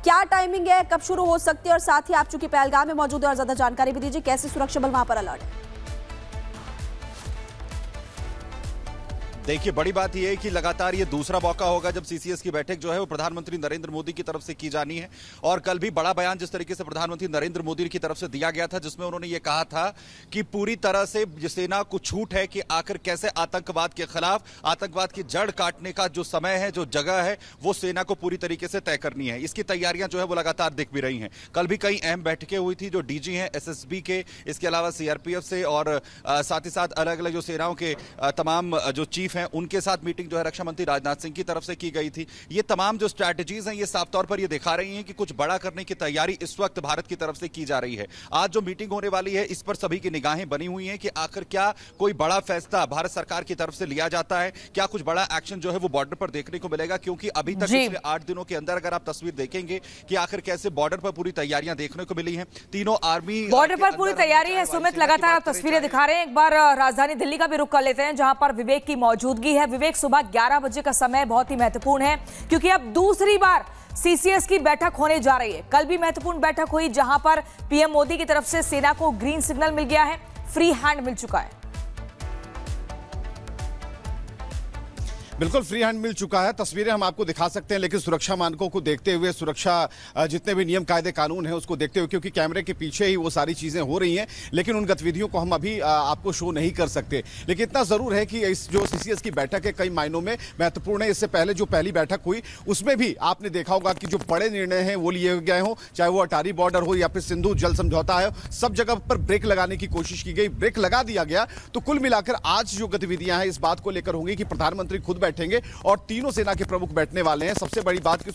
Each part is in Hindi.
क्या टाइमिंग है, कब शुरू हो सकती है, और साथ ही आप चूंकि पहलगाम में मौजूद है और ज्यादा जानकारी भी दीजिए, कैसे सुरक्षा बल वहां पर अलर्ट है? देखिए, बड़ी बात यह है कि लगातार ये दूसरा मौका होगा जब सीसीएस की बैठक जो है वो प्रधानमंत्री नरेंद्र मोदी की तरफ से की जानी है। और कल भी बड़ा बयान जिस तरीके से प्रधानमंत्री नरेंद्र मोदी की तरफ से दिया गया था, जिसमें उन्होंने ये कहा था कि पूरी तरह से सेना को छूट है कि आखिर कैसे आतंकवाद के खिलाफ, आतंकवाद की जड़ काटने का जो समय है, जो जगह है, वो सेना को पूरी तरीके से तय करनी है। इसकी तैयारियां जो है वो लगातार दिख भी रही हैं। कल भी कई अहम बैठकें हुई थी, जो डीजी हैं एसएसबी के, इसके अलावा सीआरपीएफ से और साथ ही साथ अलग अलग जो सेनाओं के तमाम जो चीफ हैं उनके साथ मीटिंग जो है रक्षा मंत्री राजनाथ सिंह की तरफ से की गई थी। ये तमाम जो स्ट्रैटेजीज हैं ये साफ तौर पर ये दिखा रही हैं कि कुछ बड़ा करने की तैयारी इस वक्त भारत की तरफ से की जा रही है। आज जो मीटिंग होने वाली है इस पर सभी की निगाहें बनी हुई हैं कि आखिर क्या कोई बड़ा फैसला भारत सरकार की तरफ से लिया जाता है, क्या कुछ बड़ा एक्शन जो है वो बॉर्डर पर देखने को मिलेगा। क्योंकि अभी तक पिछले 8 दिनों के अंदर अगर आप तस्वीर देखेंगे कि आखिर कैसे बॉर्डर पर पूरी तैयारियां देखने को मिली हैं। तीनों आर्मी बॉर्डर पर पूरी तैयारी है। सुमित, लगातार आप तस्वीरें दिखा रहे हैं। एक बार राजधानी दिल्ली का भी रुख कर लेते हैं, जहां पर विवेक की मौजूदगी है। विवेक, सुबह 11 बजे का समय बहुत ही महत्वपूर्ण है, क्योंकि अब दूसरी बार सीसीएस की बैठक होने जा रही है। कल भी महत्वपूर्ण बैठक हुई, जहां पर पीएम मोदी की तरफ से सेना को ग्रीन सिग्नल मिल गया है, फ्री हैंड मिल चुका है। बिल्कुल फ्री हैंड मिल चुका है। तस्वीरें हम आपको दिखा सकते हैं, लेकिन सुरक्षा मानकों को देखते हुए, सुरक्षा जितने भी नियम कायदे कानून हैं उसको देखते हुए, क्योंकि कैमरे के पीछे ही वो सारी चीजें हो रही हैं, लेकिन उन गतिविधियों को हम अभी आपको शो नहीं कर सकते। लेकिन इतना जरूर है कि इस जो सीसीएस की बैठक है कई मायनों में महत्वपूर्ण है। इससे पहले जो पहली बैठक हुई उसमें भी आपने देखा होगा कि जो बड़े निर्णय हैं वो लिए गए हों, चाहे वो अटारी बॉर्डर हो या फिर सिंधु जल समझौता है, सब जगह पर ब्रेक लगाने की कोशिश की गई, ब्रेक लगा दिया गया। तो कुल मिलाकर आज जो गतिविधियां हैं इस बात को लेकर होंगी कि प्रधानमंत्री खुद बैठेंगे और तीनों सेना के प्रमुख बैठने वाले हैं। सबसे बड़ी बात कि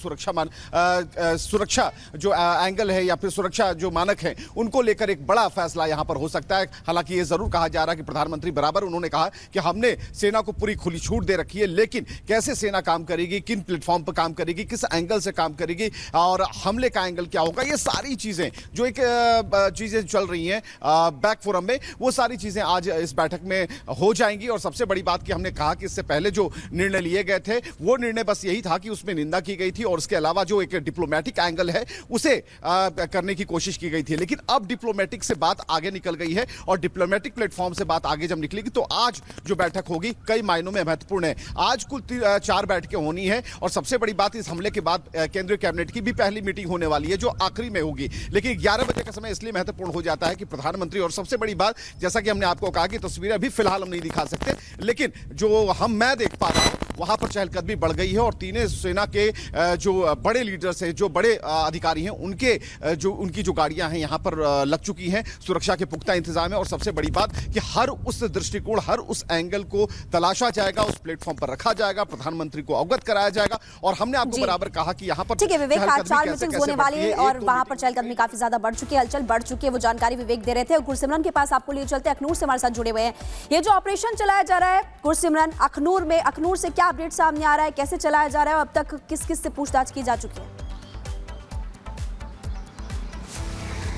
सुरक्षा जो एंगल है या फिर सुरक्षा जो मानक है उनको लेकर एक बड़ा फैसला यहां पर हो सकता है। हालांकि यह जरूर कहा जा रहा है कि प्रधानमंत्री बराबर उन्होंने कहा कि हमने सेना को पूरी खुली छूट दे रखी है, लेकिन कैसे सेना काम करेगी, किन प्लेटफॉर्म पर काम करेगी, किस एंगल से काम करेगी और हमले का एंगल क्या होगा, ये सारी चीजें जो एक चीजें चल रही हैं बैक फोरम में, वो सारी चीजें आज इस बैठक में हो जाएंगी। और सबसे बड़ी बात कि हमने कहा कि इससे पहले जो निर्णय लिए गए थे वो निर्णय बस यही था कि उसमें निंदा की गई थी और उसके अलावा जो एक डिप्लोमेटिक एंगल है उसे करने की कोशिश की गई थी। लेकिन अब डिप्लोमेटिक से बात आगे निकल गई है और डिप्लोमेटिक प्लेटफॉर्म से बात आगे जब निकलेगी तो आज जो बैठक होगी कई मायनों में महत्वपूर्ण है। आज कुल 4 बैठकें होनी है और सबसे बड़ी बात इस हमले के बाद केंद्रीय कैबिनेट की भी पहली मीटिंग होने वाली है जो आखिरी में होगी। लेकिन 11 बजे का समय इसलिए महत्वपूर्ण हो जाता है कि प्रधानमंत्री, और सबसे बड़ी बात जैसा कि हमने आपको कहा कि तस्वीरें अभी फिलहाल हम नहीं दिखा सकते, लेकिन जो मैं देख पा रहा हूं वहां पर चहलकदमी बढ़ गई है और तीनों सेना के जो बड़े लीडर्स हैं, जो बड़े अधिकारी हैं, उनकी जो गाड़ियां हैं यहां पर लग चुकी हैं। सुरक्षा के पुख्ता इंतजाम है और सबसे बड़ी बात कि हर उस दृष्टिकोण, हर उस एंगल को तलाशा जाएगा, उस प्लेटफॉर्म पर रखा जाएगा, प्रधानमंत्री को अवगत कराया जाएगा। और हमने आपको बराबर कहा कि यहां पर ठीक है विवेक, आज 4 मीटिंग्स होने वाली है और वहां पर चहलकदमी काफी ज्यादा बढ़ चुकी है, हलचल बढ़ चुकी है। वो जानकारी विवेक दे रहे थे। गुरसिमरन के पास आपको लिए चलते, अखनूर से हमारे साथ जुड़े हुए हैं। ये जो ऑपरेशन चलाया जा रहा है गुरसिमरन, अखनूर से क्या अपडेट सामने आ रहा है, कैसे चलाया जा रहा है, अब तक किस किस से पूछताछ की जा चुकी है?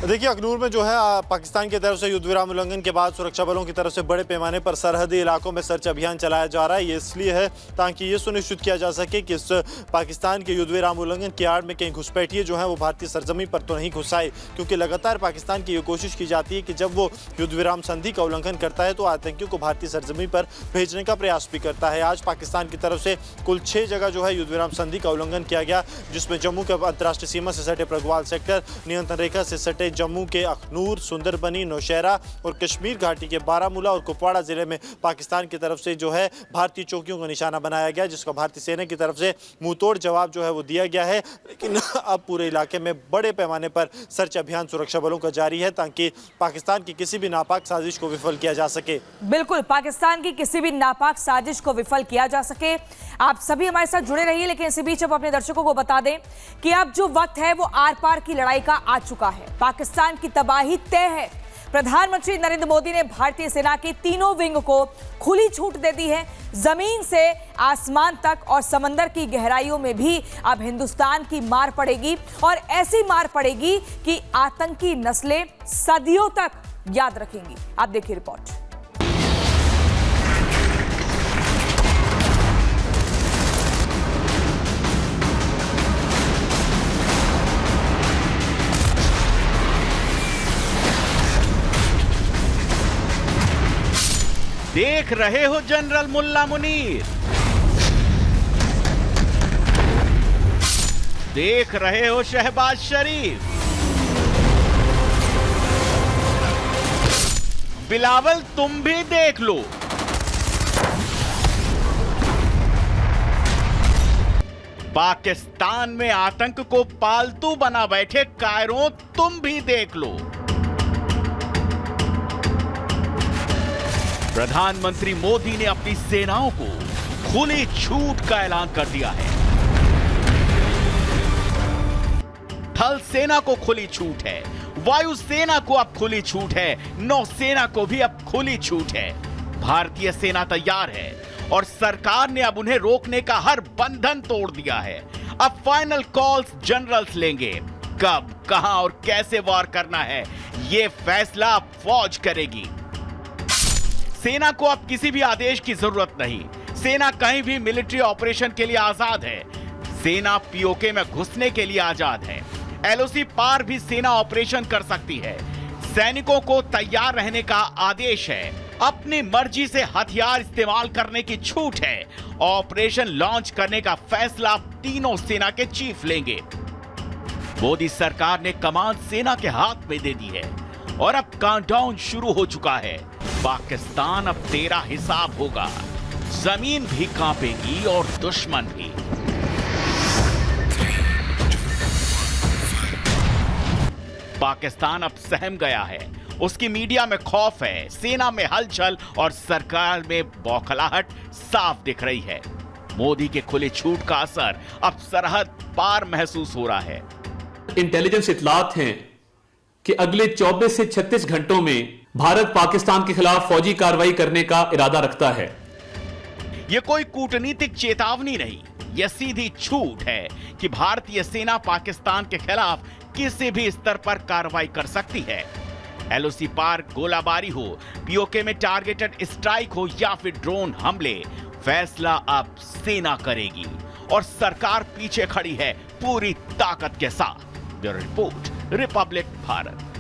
देखिए, अखनूर में जो है पाकिस्तान की तरफ से युद्ध विराम उल्लंघन के बाद सुरक्षा बलों की तरफ से बड़े पैमाने पर सरहदी इलाकों में सर्च अभियान चलाया जा रहा है। ये इसलिए है ताकि ये सुनिश्चित किया जा सके कि इस पाकिस्तान के युद्ध विराम उल्लंघन की आड़ में कहीं घुसपैठिए जो है वो भारतीय सरजमीन पर तो नहीं घुस आए, क्योंकि लगातार पाकिस्तान की ये कोशिश की जाती है कि जब वो युद्ध विराम संधि का उल्लंघन करता है तो आतंकियों को भारतीय सरजमीन पर भेजने का प्रयास भी करता है। आज पाकिस्तान की तरफ से कुल 6 जगह जो है युद्ध विराम संधि का उल्लंघन किया गया, जिसमें जम्मू के अंतर्राष्ट्रीय सीमा से सटे प्रगवाल सेक्टर, नियंत्रण रेखा से सटे जम्मू के अखनूर, सुंदरबनी, नौशहरा और कश्मीर घाटी के बारामूला और कुपवाड़ा जिले में पाकिस्तान की तरफ से जो है भारतीय चौकियों को निशाना बनाया गया, जिसका भारतीय सेना की तरफ से मुंहतोड़ जवाब जो है वो दिया गया है। लेकिन अब पूरे इलाके में बड़े पैमाने पर सर्च अभियान सुरक्षा बलों का जारी है ताकि पाकिस्तान की किसी भी नापाक साजिश को विफल किया जा सके। बिल्कुल, पाकिस्तान की किसी भी नापाक साजिश को विफल किया जा सके। आप सभी हमारे साथ जुड़े रहिए, लेकिन इसी बीच अब अपने दर्शकों को बता दें कि अब जो वक्त है वो आर पार की लड़ाई का आ चुका है। पाकिस्तान की तबाही तय है। प्रधानमंत्री नरेंद्र मोदी ने भारतीय सेना के तीनों विंग को खुली छूट दे दी है। जमीन से आसमान तक और समंदर की गहराइयों में भी अब हिंदुस्तान की मार पड़ेगी, और ऐसी मार पड़ेगी कि आतंकी नस्लें सदियों तक याद रखेंगी। आप देखिए रिपोर्ट। देख रहे हो जनरल मुल्ला मुनीर, देख रहे हो शहबाज शरीफ, बिलावल तुम भी देख लो। पाकिस्तान में आतंक को पालतू बना बैठे कायरों, तुम भी देख लो। प्रधानमंत्री मोदी ने अपनी सेनाओं को खुली छूट का ऐलान कर दिया है। थल सेना को खुली छूट है, वायुसेना को अब खुली छूट है, नौसेना को भी अब खुली छूट है। भारतीय सेना तैयार है और सरकार ने अब उन्हें रोकने का हर बंधन तोड़ दिया है। अब फाइनल कॉल्स जनरल्स लेंगे। कब, कहां और कैसे वार करना है, यह फैसला अब फौज करेगी। सेना को अब किसी भी आदेश की जरूरत नहीं। सेना कहीं भी मिलिट्री ऑपरेशन के लिए आजाद है। सेना पीओके में घुसने के लिए आजाद है। एलओसी पार भी सेना ऑपरेशन कर सकती है। सैनिकों को तैयार रहने का आदेश है। अपनी मर्जी से हथियार इस्तेमाल करने की छूट है। ऑपरेशन लॉन्च करने का फैसला तीनों सेना के चीफ लेंगे। मोदी सरकार ने कमान सेना के हाथ में दे दी है और अब काउंटडाउन शुरू हो चुका है। पाकिस्तान अब तेरा हिसाब होगा। जमीन भी कांपेगी और दुश्मन भी। पाकिस्तान अब सहम गया है। उसकी मीडिया में खौफ है, सेना में हलचल और सरकार में बौखलाहट साफ दिख रही है। मोदी के खुले छूट का असर अब सरहद पार महसूस हो रहा है। इंटेलिजेंस इतलात हैं कि अगले 24 से 36 घंटों में भारत पाकिस्तान के खिलाफ फौजी कार्रवाई करने का इरादा रखता है। यह कोई कूटनीतिक चेतावनी नहीं, यह सीधी छूट है कि भारतीय सेना पाकिस्तान के खिलाफ किसी भी स्तर पर कार्रवाई कर सकती है। एलओसी पार गोलाबारी हो, पीओके में टारगेटेड स्ट्राइक हो या फिर ड्रोन हमले, फैसला अब सेना करेगी और सरकार पीछे खड़ी है पूरी ताकत के साथ। Bureau report, Republic Bharat.